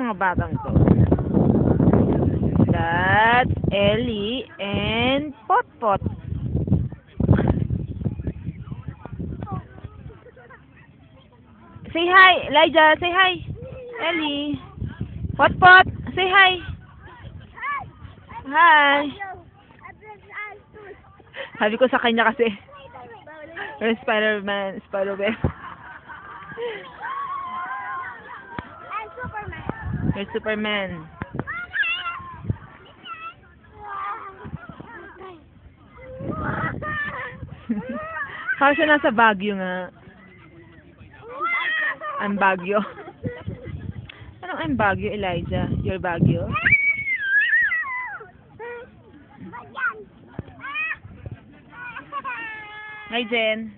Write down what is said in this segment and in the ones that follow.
mga batang to? That's Ellie and Potpot. Say hi, Elijah. Say hi. Ellie. Potpot. Say hi. Hi. Sabi ko sa kanya kasi. Spider-Man. Spider-Man. You're Superman. Kasi nasa Baguio nga. I'm Baguio. Anong I'm Baguio, Elijah? You're Baguio? Hi, Jen.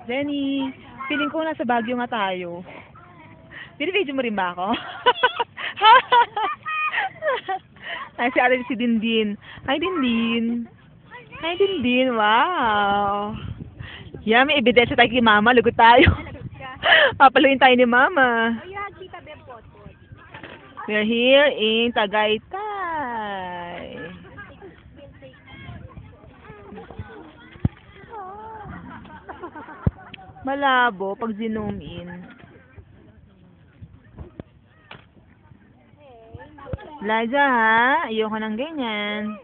Jenny, feeling ko nasa Baguio nga tayo. Binibidyo mo rin ba ako? Ay, si Ate si Dindin. Hi, Dindin. Hi, Dindin. Wow. Yeah, may ebidensya tayo kay Mama. Lugot tayo. Papaluin tayo ni Mama. We're here in Tagaytay. Malabo pag zoom in. Elijah ha, ayoko ng ganyan.